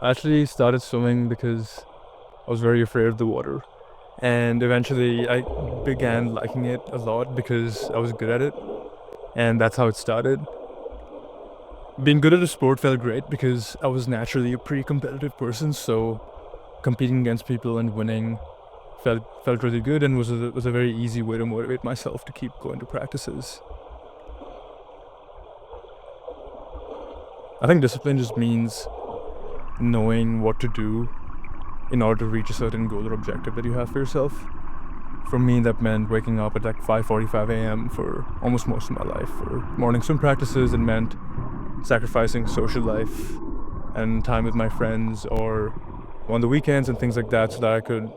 I actually started swimming because I was very afraid of the water. And eventually I began liking it a lot because I was good at it. And that's how it started. Being good at a sport felt great because I was naturally a pretty competitive person. So competing against people and winning felt really good and was a very easy way to motivate myself to keep going to practices. I think discipline just means knowing what to do in order to reach a certain goal or objective that you have for yourself. For me, that meant waking up at like 5:45 a.m. for almost most of my life for morning swim practices. It meant sacrificing social life and time with my friends or on the weekends and things like that so that I could,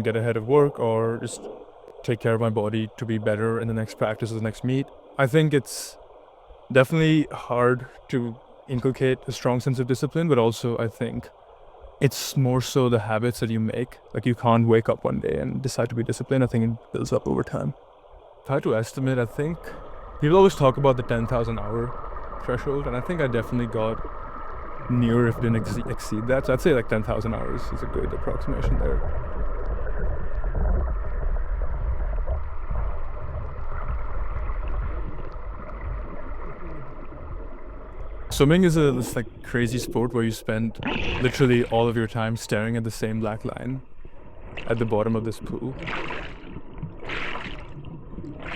get ahead of work or just take care of my body to be better in the next practice or the next meet. I think it's definitely hard to inculcate a strong sense of discipline, but also I think it's more so the habits that you make. Like you can't wake up one day and decide to be disciplined. I think it builds up over time. If I had to estimate, I think people always talk about the 10,000 hour threshold, and I think I definitely got near if didn't exceed that. So I'd say like 10,000 hours is a good approximation there. Swimming is this like crazy sport where you spend literally all of your time staring at the same black line at the bottom of this pool.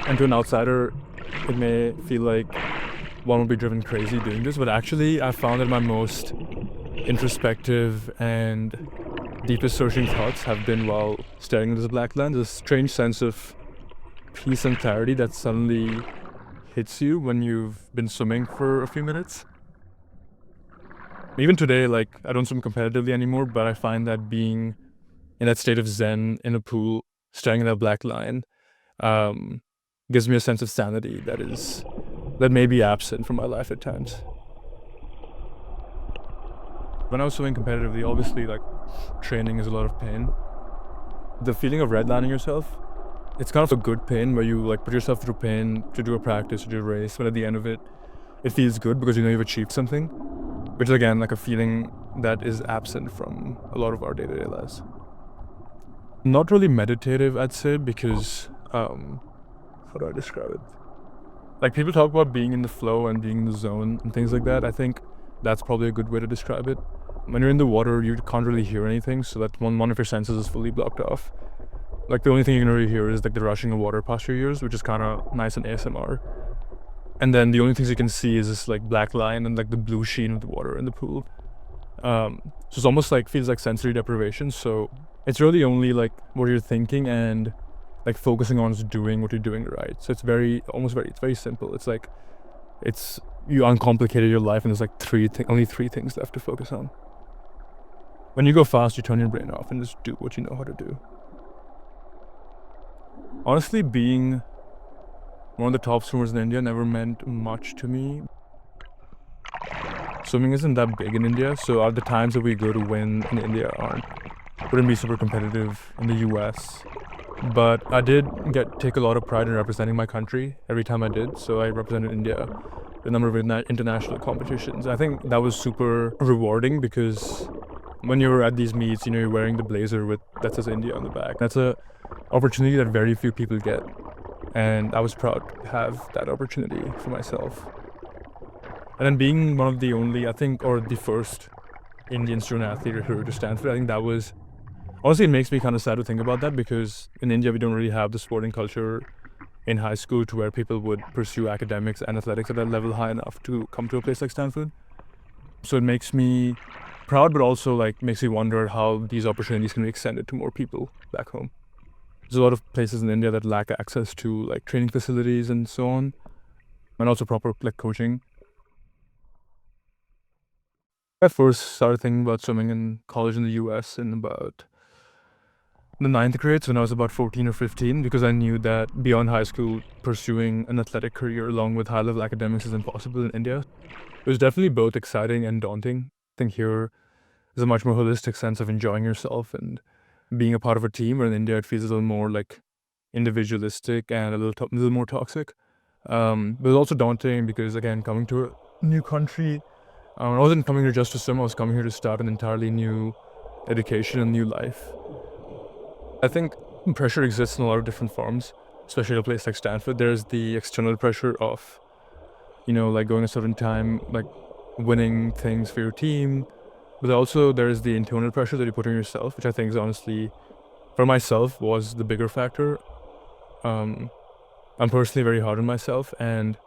And to an outsider, it may feel like one would be driven crazy doing this, but actually I found that my most introspective and deepest searching thoughts have been while staring at this black line. There's a strange sense of peace and clarity that suddenly hits you when you've been swimming for a few minutes. Even today, like, I don't swim competitively anymore, but I find that being in that state of zen in a pool, staring at that black line, um, gives me a sense of sanity that may be absent from my life at times. When I was swimming competitively, obviously, like, training is a lot of pain. The feeling of redlining yourself, it's kind of a good pain where you like put yourself through pain to do a practice, to do a race, but at the end of it, it feels good because you know you've achieved something, which is again like a feeling that is absent from a lot of our day-to-day lives. Not really meditative, I'd say, because how do I describe it? Like people talk about being in the flow and being in the zone and things like that. I think that's probably a good way to describe it. When you're in the water, you can't really hear anything, so that one of your senses is fully blocked off. Like the only thing you can really hear is like the rushing of water past your ears, which is kind of nice and ASMR. And then the only things you can see is this like black line and like the blue sheen of the water in the pool. So it's almost like feels like sensory deprivation. So it's really only like what you're thinking and like focusing on is doing what you're doing right. So it's it's very simple. It's like you uncomplicated your life and there's like only three things left to focus on. When you go fast, you turn your brain off and just do what you know how to do. Honestly, being one of the top swimmers in India never meant much to me. Swimming isn't that big in India, so the times that we go to win in India wouldn't be super competitive in the US. But I did take a lot of pride in representing my country every time I did. So I represented India in a number of international competitions. I think that was super rewarding because when you're at these meets, you're wearing the blazer that says India on the back. That's a opportunity that very few people get, and I was proud to have that opportunity for myself. And then being one of the only, I think, or the first Indian student athlete recruited to Stanford, I think that was honestly, it makes me kind of sad to think about that because in India we don't really have the sporting culture in high school to where people would pursue academics and athletics at a level high enough to come to a place like Stanford. So it makes me proud, but also like makes me wonder how these opportunities can be extended to more people back home. There's a lot of places in India that lack access to like training facilities and so on, and also proper like coaching. I first started thinking about swimming in college in the US in about the ninth grade, so when I was about 14 or 15, because I knew that beyond high school, pursuing an athletic career along with high level academics is impossible in India. It was definitely both exciting and daunting. I think here is a much more holistic sense of enjoying yourself and being a part of a team, where in India it feels a little more like individualistic and a little more toxic. But it was also daunting because, again, coming to a new country, I wasn't coming here just to swim. I was coming here to start an entirely new education and new life. I think pressure exists in a lot of different forms, especially at a place like Stanford. There's the external pressure of, like going a certain time, like winning things for your team. But also there's the internal pressure that you put on yourself, which I think is honestly, for myself, was the bigger factor. I'm personally very hard on myself and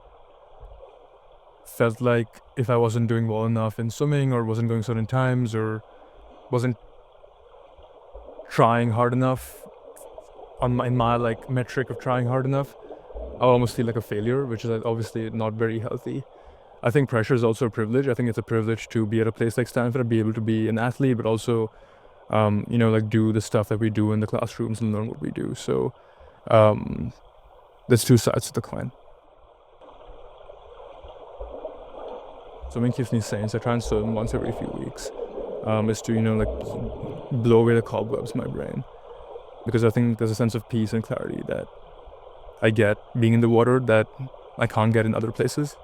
felt like if I wasn't doing well enough in swimming or wasn't going certain times or wasn't trying hard enough in my like metric of trying hard enough, I almost feel like a failure, which is obviously not very healthy. I think pressure is also a privilege. I think it's a privilege to be at a place like Stanford, be able to be an athlete, but also, like do the stuff that we do in the classrooms and learn what we do. So, there's two sides to the coin. Swimming keeps me sane, so I try and swim once every few weeks. Is to, like blow away the cobwebs in my brain. Because I think there's a sense of peace and clarity that I get being in the water that I can't get in other places.